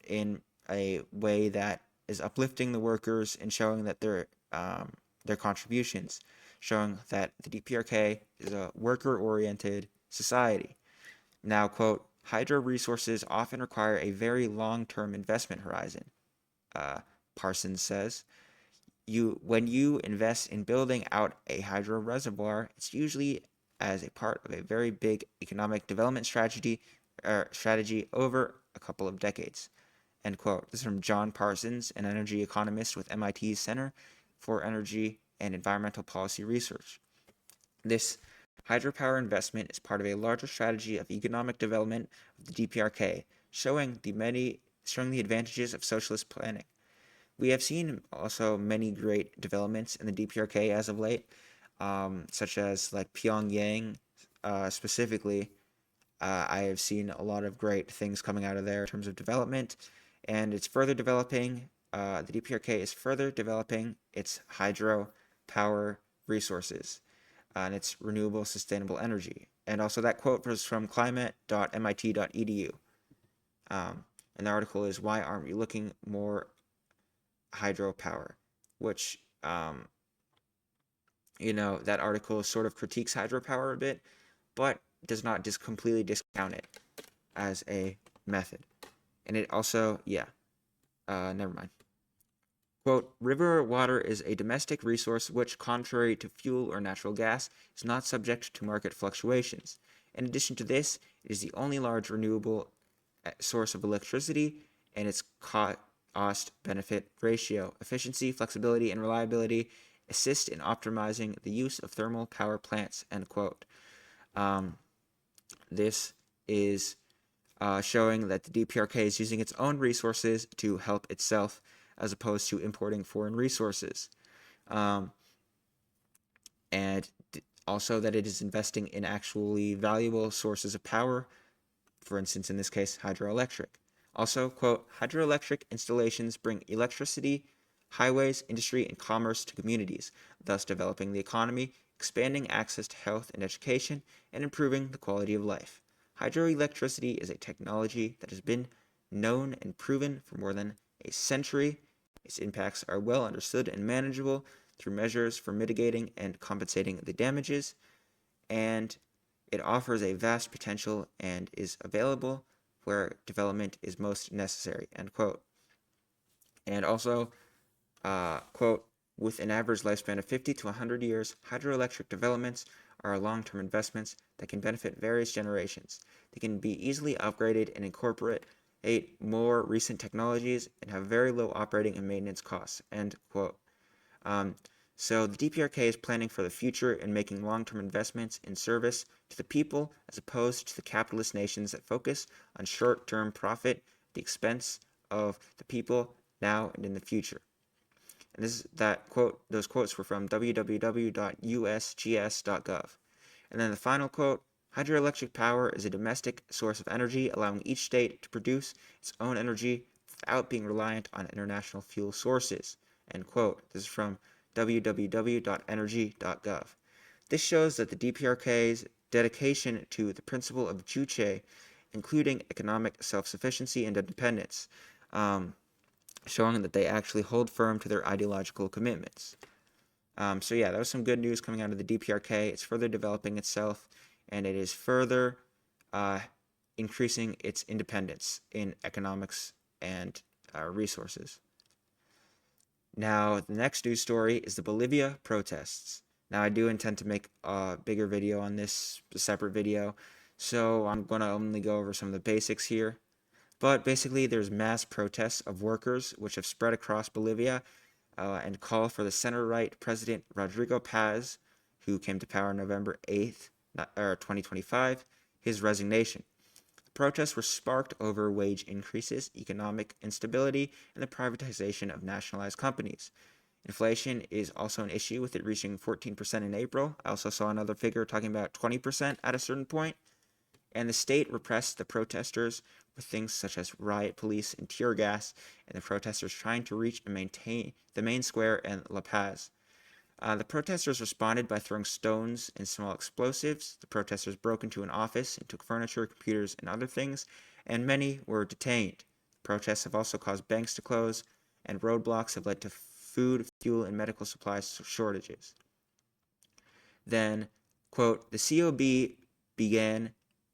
in a way that is uplifting the workers and showing that their contributions, showing that the DPRK is a worker-oriented society. Now, quote, hydro resources often require a very long-term investment horizon, Parsons says. When you invest in building out a hydro reservoir, it's usually as a part of a very big economic development strategy over a couple of decades. End quote. This is from John Parsons, an energy economist with MIT's Center for Energy and Environmental Policy Research. This hydropower investment is part of a larger strategy of economic development of the DPRK, showing the advantages of socialist planning. we have seen also many great developments in the DPRK as of late, such as like Pyongyang specifically. I have seen a lot of great things coming out of there in terms of development, and it's further developing. The DPRK is further developing its hydropower resources and its renewable sustainable energy. And also that quote was from climate.mit.edu. And the article is "Why aren't we looking more hydropower?" Which that article sort of critiques hydropower a bit, but does not just completely discount it as a method. And it also, never mind. Quote, river water is a domestic resource which, contrary to fuel or natural gas, is not subject to market fluctuations. In addition to this, it is the only large renewable source of electricity, and its cost-benefit ratio, efficiency, flexibility, and reliability assist in optimizing the use of thermal power plants, end quote. This is showing that the DPRK is using its own resources to help itself as opposed to importing foreign resources. And also that it is investing in actually valuable sources of power, for instance, in this case, hydroelectric. Also, quote, hydroelectric installations bring electricity, highways, industry, and commerce to communities, thus developing the economy, expanding access to health and education, and improving the quality of life. Hydroelectricity is a technology that has been known and proven for more than a century. Its impacts are well understood and manageable through measures for mitigating and compensating the damages, and it offers a vast potential and is available where development is most necessary, end quote. And also, quote, with an average lifespan of 50 to 100 years, hydroelectric developments are long-term investments that can benefit various generations. They can be easily upgraded and incorporate more recent technologies and have very low operating and maintenance costs, end quote. So the DPRK is planning for the future and making long-term investments in service to the people as opposed to the capitalist nations that focus on short-term profit at the expense of the people now and in the future. And those quotes were from www.usgs.gov. And then the final quote, hydroelectric power is a domestic source of energy, allowing each state to produce its own energy without being reliant on international fuel sources, end quote. This is from www.energy.gov. This shows that the DPRK's dedication to the principle of juche, including economic self-sufficiency and independence, showing that they actually hold firm to their ideological commitments. So yeah, that was some good news coming out of the DPRK. It's further developing itself, and it is further increasing its independence in economics and resources. Now, the next news story is the Bolivia protests. Now, I do intend to make a bigger video on this, a separate video, so I'm going to only go over some of the basics here. But basically, there's mass protests of workers which have spread across Bolivia and call for the center-right President Rodrigo Paz, who came to power November 8th, 2025, his resignation. The protests were sparked over wage increases, economic instability, and the privatization of nationalized companies. Inflation is also an issue, with it reaching 14% in April. I also saw another figure talking about 20% at a certain point. And the state repressed the protesters with things such as riot police and tear gas, and the protesters trying to reach and maintain the main square in La Paz. The protesters responded by throwing stones and small explosives. The protesters broke into an office and took furniture, computers, and other things, and many were detained. Protests have also caused banks to close, and roadblocks have led to food, fuel, and medical supplies shortages. Then, quote, the COB began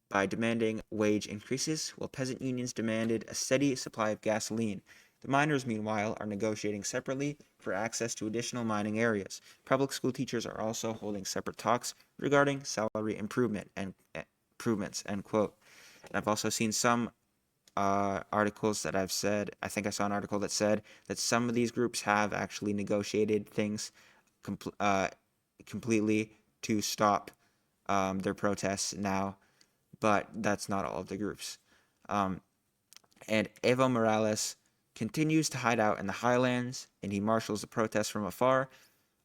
by demanding wage increases, while peasant unions demanded a steady supply of gasoline. The miners, meanwhile, are negotiating separately for access to additional mining areas. Public school teachers are also holding separate talks regarding salary improvements, end quote. And I've also seen some articles that I think I saw an article that said that some of these groups have actually negotiated things completely to stop their protests now, but that's not all of the groups. And Evo Morales continues to hide out in the highlands, and he marshals the protests from afar.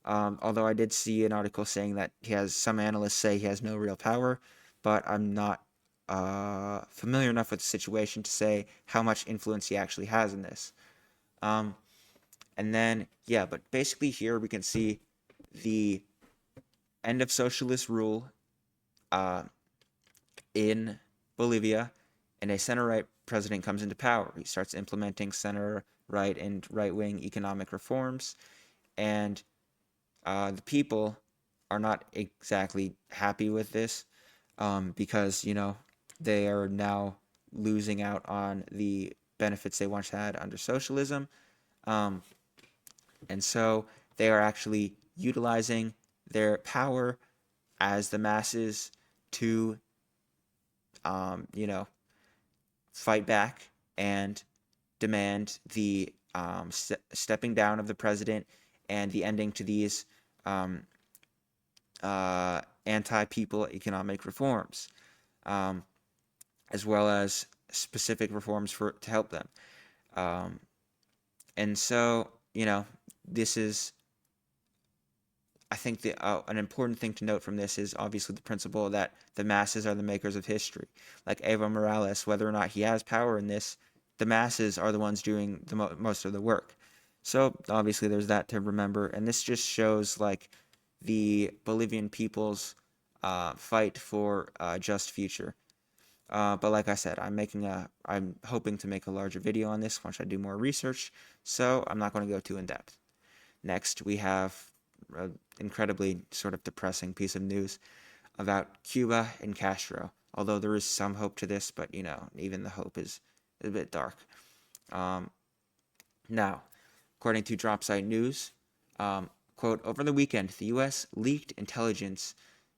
Although I did see an article saying that some analysts say he has no real power, but I'm not familiar enough with the situation to say how much influence he actually has in this. And then, yeah, but basically here we can see the end of socialist rule in Bolivia, and a center-right president comes into power. He starts implementing center-right and right-wing economic reforms, and the people are not exactly happy with this because, they are now losing out on the benefits they once had under socialism. And so they are actually utilizing their power as the masses to, fight back and demand the stepping down of the president and the ending to these anti-people economic reforms, as well as specific reforms to help them. And so, this is, I think an important thing to note from this is obviously the principle that the masses are the makers of history. Like Evo Morales, whether or not he has power in this, the masses are the ones doing the most of the work. So obviously there's that to remember, and this just shows like the Bolivian people's fight for a just future. But like I said, I'm hoping to make a larger video on this once I do more research, so I'm not going to go too in depth. Next, we have an incredibly sort of depressing piece of news about Cuba and Castro. Although there is some hope to this, but even the hope is a bit dark. Now, according to Dropsite News, quote, over the weekend, the U.S. leaked intelligence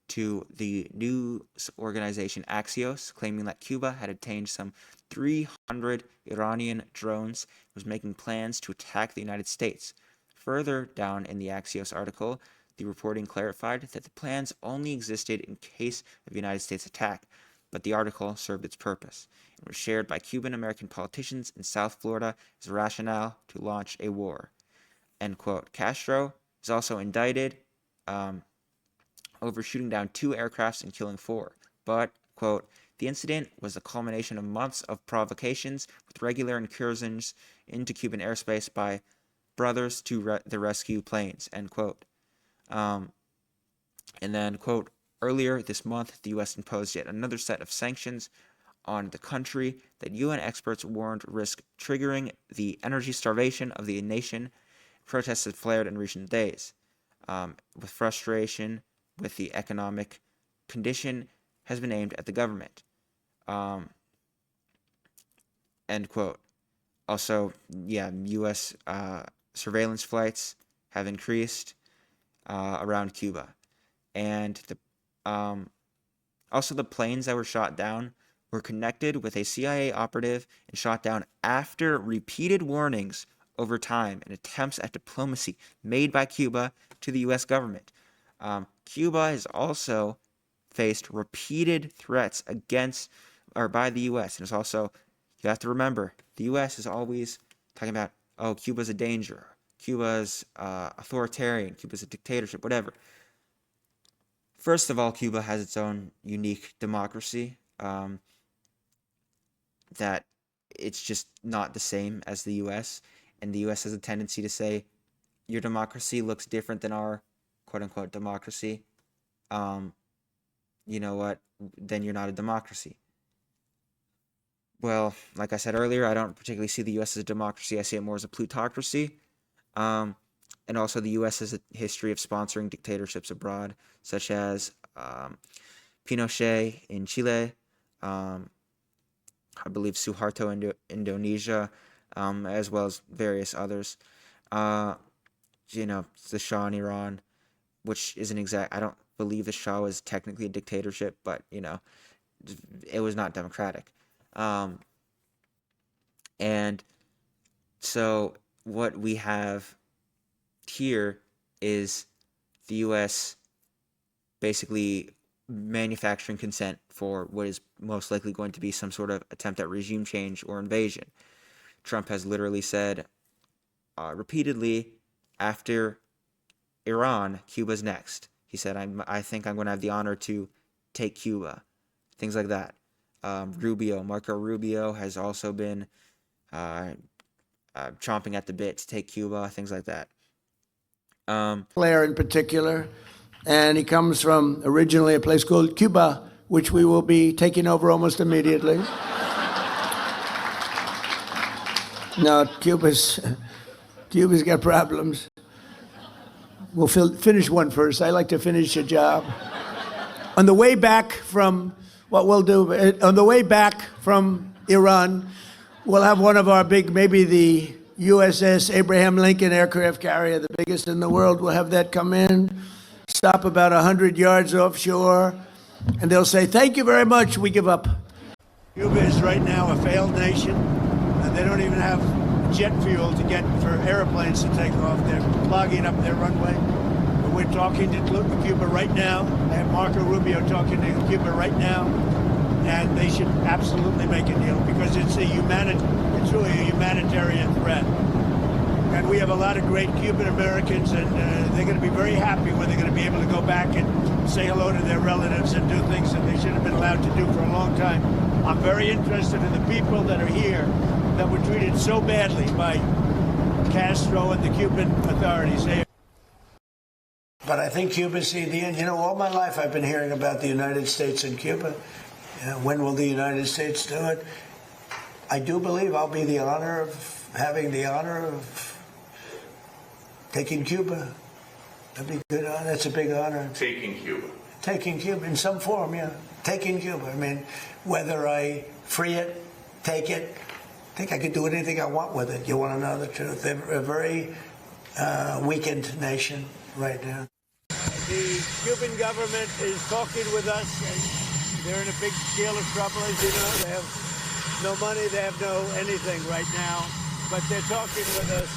to the news organization Axios, claiming that Cuba had obtained some 300 Iranian drones and was making plans to attack the United States. Further down in the Axios article, the reporting clarified that the plans only existed in case of a United States attack, but the article served its purpose and was shared by Cuban-American politicians in South Florida as a rationale to launch a war. End quote. Castro is also indicted over shooting down 2 aircrafts and killing 4, but, quote, the incident was the culmination of months of provocations with regular incursions into Cuban airspace by brothers to the rescue planes, end quote. And then, quote, earlier this month, the U.S. imposed yet another set of sanctions on the country that UN experts warned risk triggering the energy starvation of the nation. Protests have flared in recent days, with frustration with the economic condition has been aimed at the government. End quote. Also, yeah, U.S. Surveillance flights have increased around Cuba, and also the planes that were shot down were connected with a CIA operative and shot down after repeated warnings over time and attempts at diplomacy made by Cuba to the U.S. government. Cuba has also faced repeated threats by the U.S. And it's also, you have to remember, the U.S. is always talking about, oh, Cuba's a danger, Cuba's authoritarian, Cuba's a dictatorship, whatever. First of all, Cuba has its own unique democracy that it's just not the same as the U.S., and the U.S. has a tendency to say, your democracy looks different than our quote-unquote democracy. You know what? Then you're not a democracy. Well, like I said earlier, I don't particularly see the U.S. as a democracy. I see it more as a plutocracy. And also the U.S. has a history of sponsoring dictatorships abroad, such as Pinochet in Chile, I believe Suharto in Indonesia, as well as various others. The Shah in Iran, which isn't exact. I don't believe the Shah was technically a dictatorship, but it was not democratic. And so what we have here is the U.S. basically manufacturing consent for what is most likely going to be some sort of attempt at regime change or invasion. Trump has literally said repeatedly, after Iran, Cuba's next. He said, I think I'm going to have the honor to take Cuba. Things like that. Marco Rubio has also been chomping at the bit to take Cuba, things like that. Player in particular, and he comes from originally a place called Cuba, which we will be taking over almost immediately. No, Cuba's got problems. We'll finish one first. I like to finish a job. On the way back from on the way back from Iran, we'll have one of our big, maybe the USS Abraham Lincoln aircraft carrier, the biggest in the world. We'll have that come in, stop about 100 yards offshore, and they'll say, "Thank you very much, we give up." Cuba is right now a failed nation, and they don't even have jet fuel to get for airplanes to take off. They're clogging up their runway. But we're talking to Cuba right now. I have Marco Rubio talking to Cuba right now, and they should absolutely make a deal because it's truly a humanitarian threat. And we have a lot of great Cuban Americans, and they're going to be very happy when they're going to be able to go back and say hello to their relatives and do things that they should have been allowed to do for a long time. I'm very interested in the people that are here that were treated so badly by Castro and the Cuban authorities. But I think Cuba's the end. You know, all my life I've been hearing about the United States and Cuba. When will the United States do it? I do believe I'll be having the honor of taking Cuba. That'd be good. That's a big honor. Taking Cuba. Taking Cuba in some form, yeah. Taking Cuba. I mean, whether I free it, take it, I think I could do anything I want with it. You want to know the truth? They're a very weakened nation right now. The Cuban government is talking with us, and they're in a big deal of trouble, as you know. They have no money, they have no anything right now, but they're talking with us,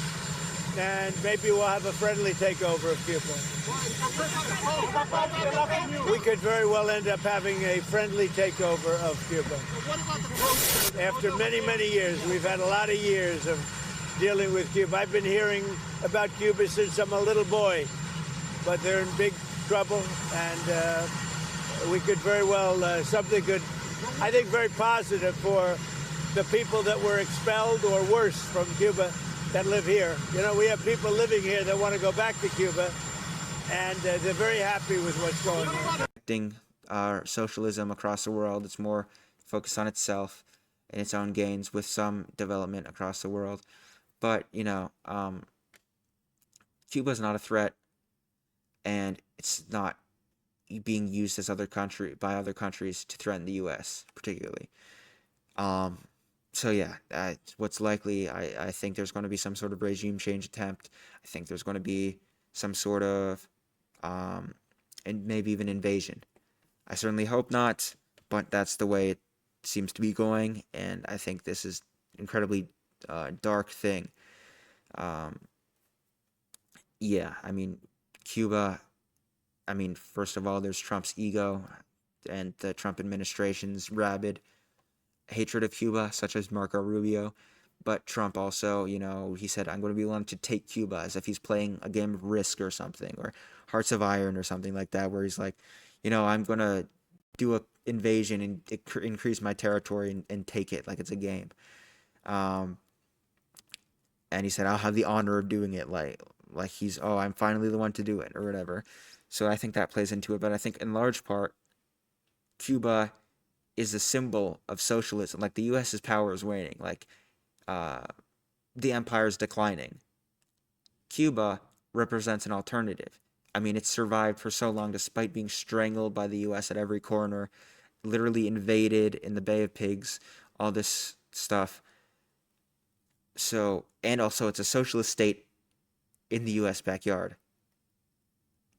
and maybe we'll have a friendly takeover of Cuba. We could very well end up having a friendly takeover of Cuba. After many, many years, we've had a lot of years of dealing with Cuba. I've been hearing about Cuba since I'm a little boy, but they're in big trouble, and we could very well, something good, I think very positive for the people that were expelled or worse from Cuba that live here. You know, we have people living here that want to go back to Cuba, and they're very happy with what's going on. Socialism across the world, it's more focused on itself and its own gains with some development across the world. But, you know, Cuba's not a threat, and it's not being used as by other countries to threaten the U.S. particularly. So yeah, what's likely, I think there's going to be some sort of regime change attempt. I think there's going to be some sort of, and maybe even invasion. I certainly hope not, but that's the way it seems to be going, and I think this is incredibly dark thing. Yeah, I mean, Cuba, I mean, first of all, there's Trump's ego and the Trump administration's rabid hatred of Cuba, such as Marco Rubio. But Trump also, you know, he said, I'm going to be willing to take Cuba, as if he's playing a game of Risk or something, or Hearts of Iron or something like that, where he's like, you know, I'm going to do an invasion and increase my territory and take it like it's a game. And he said, I'll have the honor of doing it, like he's, oh, I'm finally the one to do it, or whatever. So I think that plays into it. But I think in large part, Cuba is a symbol of socialism. Like, the U.S.'s power is waning. Like, the empire is declining. Cuba represents an alternative. I mean, it's survived for so long despite being strangled by the U.S. at every corner, literally invaded in the Bay of Pigs, all this stuff. So, and also it's a socialist state in the U.S. backyard.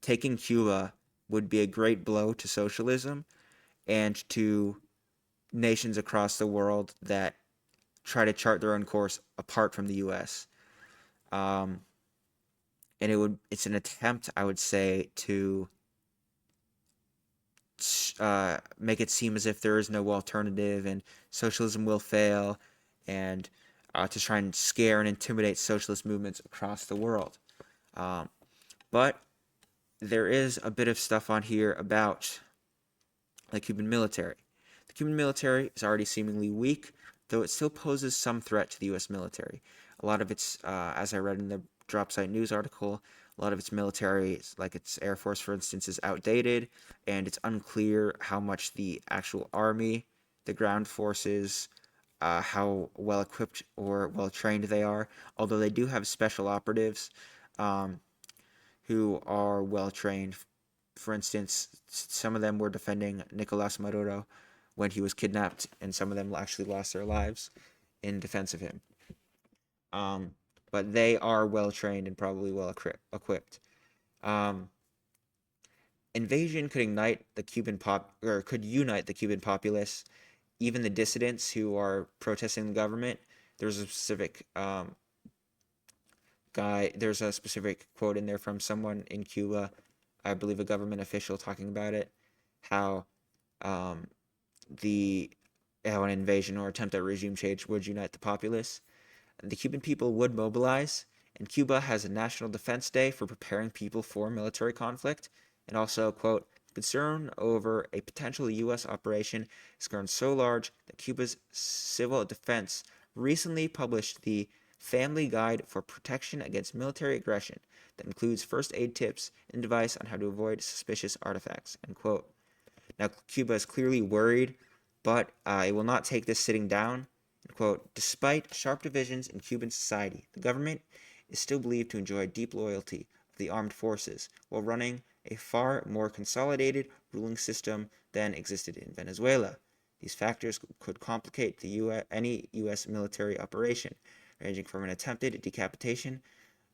Taking Cuba would be a great blow to socialism and to nations across the world that try to chart their own course apart from the U.S. And it's an attempt, I would say, to make it seem as if there is no alternative and socialism will fail, and to try and scare and intimidate socialist movements across the world. But there is a bit of stuff on here about the Cuban military. The Cuban military is already seemingly weak, though it still poses some threat to the U.S. military. A lot of its, as I read in the Drop Site News article, a lot of its military, like its Air Force, for instance, is outdated, and it's unclear how much the actual army, the ground forces, how well equipped or well trained they are. Although they do have special operatives um, who are well trained. For instance, some of them were defending Nicolas Maduro when he was kidnapped, and some of them actually lost their lives in defense of him. Um, but they are well trained and probably well equipped. Um, Invasion could ignite the Cuban or could unite the Cuban populace, even the dissidents who are protesting the government. There's a specific there's a specific quote in there from someone in Cuba, I believe a government official, talking about it, how um, how an invasion or attempt at regime change would unite the populace. The Cuban people would mobilize, and Cuba has a National Defense Day for preparing people for military conflict. And also, quote, concern over a potential U.S. operation has grown so large that Cuba's civil defense recently published the Family Guide for Protection Against Military Aggression that includes first aid tips and advice on how to avoid suspicious artifacts, end quote. Now, Cuba is clearly worried, but it will not take this sitting down. And quote, despite sharp divisions in Cuban society, the government is still believed to enjoy deep loyalty of the armed forces while running a far more consolidated ruling system than existed in Venezuela. These factors could complicate any U.S. military operation, ranging from an attempted decapitation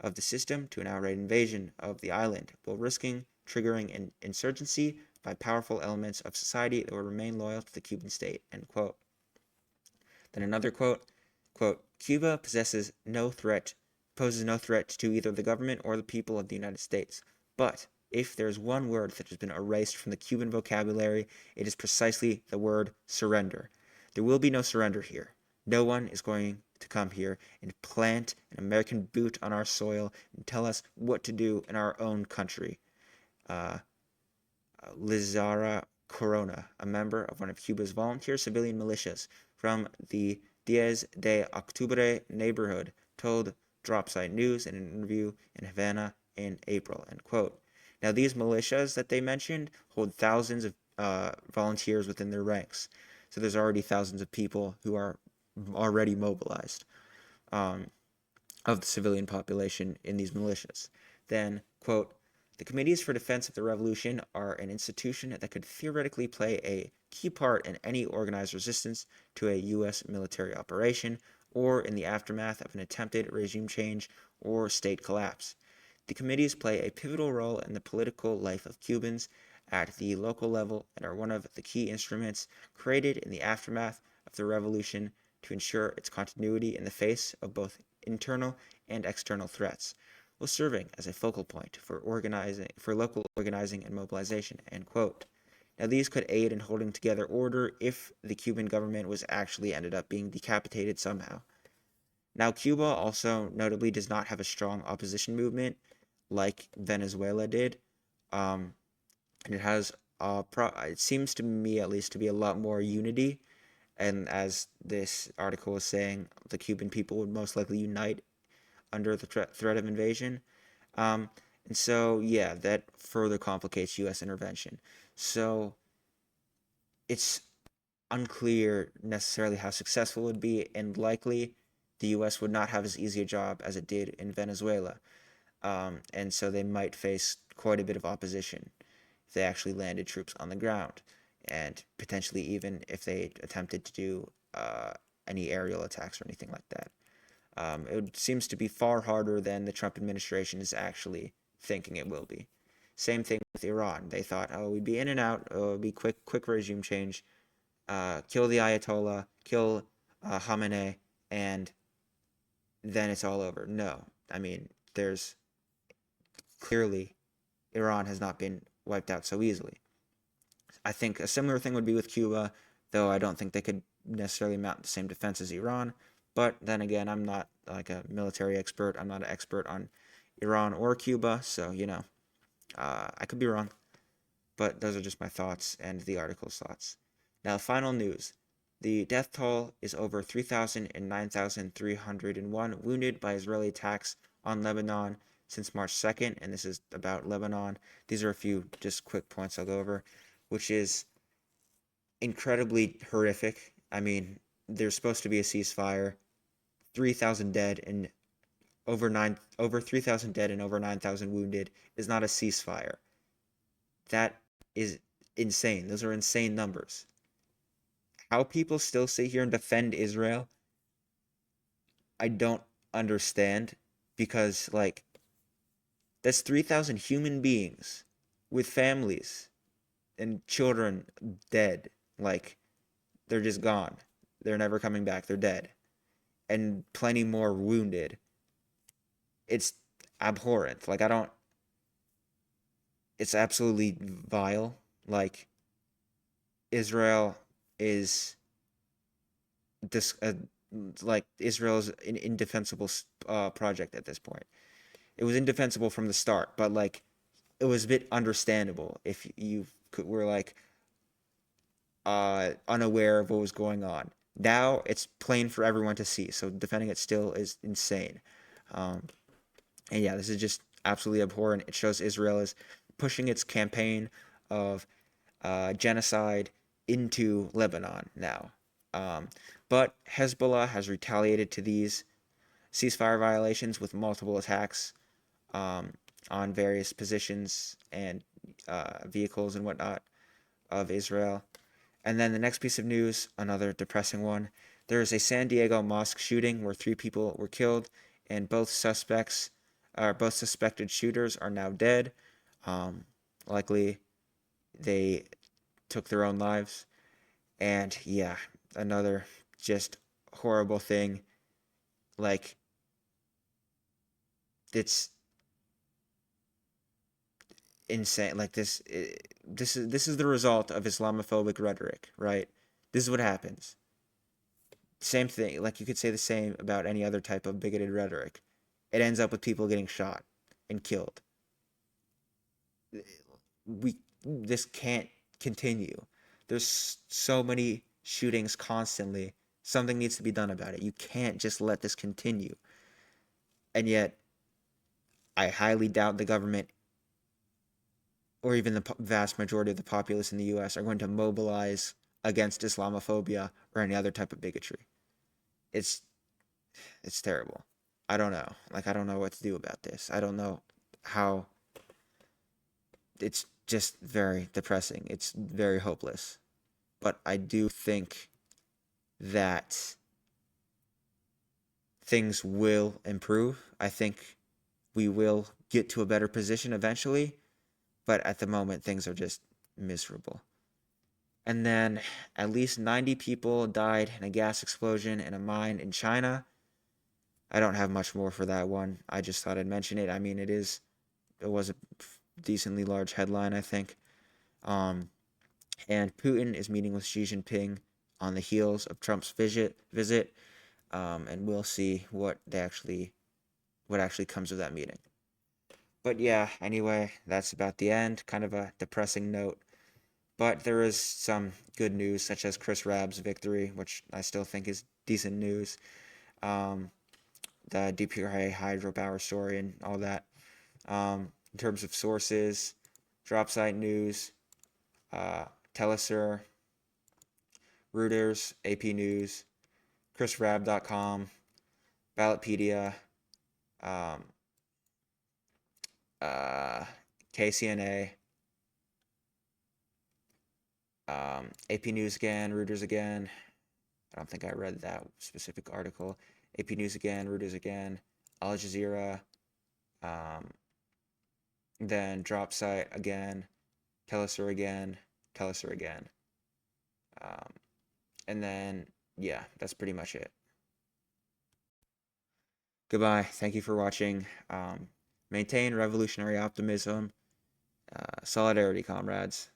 of the system to an outright invasion of the island, while risking triggering an insurgency by powerful elements of society that will remain loyal to the Cuban state, end quote. Then another quote, Cuba poses no threat to either the government or the people of the United States. But if there's one word that has been erased from the Cuban vocabulary, it is precisely the word surrender. There will be no surrender here. No one is going to come here and plant an American boot on our soil and tell us what to do in our own country. Lizara Corona, a member of one of Cuba's volunteer civilian militias from the 10 de Octubre neighborhood, told Dropsite News in an interview in Havana in April, end quote. Now, these militias that they mentioned hold thousands of volunteers within their ranks. So there's already thousands of people who are already mobilized of the civilian population in these militias. Then, quote, the Committees for Defense of the Revolution are an institution that could theoretically play a key part in any organized resistance to a U.S. military operation or in the aftermath of an attempted regime change or state collapse. The committees play a pivotal role in the political life of Cubans at the local level and are one of the key instruments created in the aftermath of the revolution to ensure its continuity in the face of both internal and external threats, while serving as a focal point for local organizing and mobilization, end quote. Now, these could aid in holding together order if the Cuban government was actually ended up being decapitated somehow. Now, Cuba also notably does not have a strong opposition movement like Venezuela did, and it has, it seems to me at least, to be a lot more unity. And as this article was saying, the Cuban people would most likely unite under the threat of invasion. And so, yeah, that further complicates U.S. intervention. So it's unclear necessarily how successful it would be, and likely the U.S. would not have as easy a job as it did in Venezuela. And so they might face quite a bit of opposition if they actually landed troops on the ground, and potentially even if they attempted to do any aerial attacks or anything like that. It seems to be far harder than the Trump administration is actually thinking it will be. Same thing with Iran. They thought, oh, we'd be in and out, oh, it'd be quick regime change, kill the Ayatollah, kill Khamenei, and then it's all over. No, I mean, there's clearly Iran has not been wiped out so easily. I think a similar thing would be with Cuba, though I don't think they could necessarily mount the same defense as Iran. But then again, I'm not like a military expert. I'm not an expert on Iran or Cuba, so I could be wrong. But those are just my thoughts and the article's thoughts. Now, final news. The death toll is over 3,000 and 9,301 wounded by Israeli attacks on Lebanon since March 2nd, and this is about Lebanon. These are a few just quick points I'll go over, which is incredibly horrific. I mean, there's supposed to be a ceasefire, 3,000 dead and over 3,000 dead and over 9,000 wounded is not a ceasefire. That is insane. Those are insane numbers. How people still sit here and defend Israel, I don't understand because like that's 3,000 human beings with families and children dead. Like they're just gone. They're never coming back. They're dead. And plenty more wounded. It's abhorrent. Like I don't it's absolutely vile. Like Israel is this like Israel's an indefensible project at this point. It was indefensible from the start, but like it was a bit understandable if were like unaware of what was going on. Now it's plain for everyone to see, so defending it still is insane. Um, and yeah, this is just absolutely abhorrent. It shows Israel is pushing its campaign of genocide into Lebanon now. Um, but Hezbollah has retaliated to these ceasefire violations with multiple attacks um, on various positions and vehicles and whatnot of Israel. And then the next piece of news, another depressing one. There is a San Diego mosque shooting where 3 people were killed, and both suspected shooters are now dead. Um, Likely they took their own lives. And yeah, another just horrible thing. Like it's insane. Like this is the result of Islamophobic rhetoric, right? This is what happens. Same thing. Like you could say the same about any other type of bigoted rhetoric. It ends up with people getting shot and killed. We this can't continue. There's so many shootings constantly. Something needs to be done about it. You can't just let this continue. And yet, I highly doubt the government or even the vast majority of the populace in the US are going to mobilize against Islamophobia or any other type of bigotry. It's it's terrible. I don't know. Like I don't know what to do about this. I don't know how it's just very depressing. It's very hopeless. But I do think that things will improve. I think we will get to a better position eventually, but at the moment things are just miserable. And then at least 90 people died in a gas explosion in a mine in China. I don't have much more for that one. I just thought I'd mention it. I mean, it was a decently large headline, I think. Um, and Putin is meeting with Xi Jinping on the heels of Trump's visit, and we'll see what actually comes of that meeting. But yeah, anyway, that's about the end. Kind of a depressing note. But there is some good news, such as Chris Rabb's victory, which I still think is decent news. Um, the DPRK hydropower story and all that. In terms of sources, Dropsite News, Telesur, Reuters, AP News, ChrisRabb.com, Ballotpedia, um, KCNA, AP News again, Reuters again. I don't think I read that specific article. AP News again, Reuters again, Al Jazeera, then Dropsite again, Telesur again, Telesur again. And then, yeah, that's pretty much it. Goodbye. Thank you for watching. Maintain revolutionary optimism. Solidarity, comrades.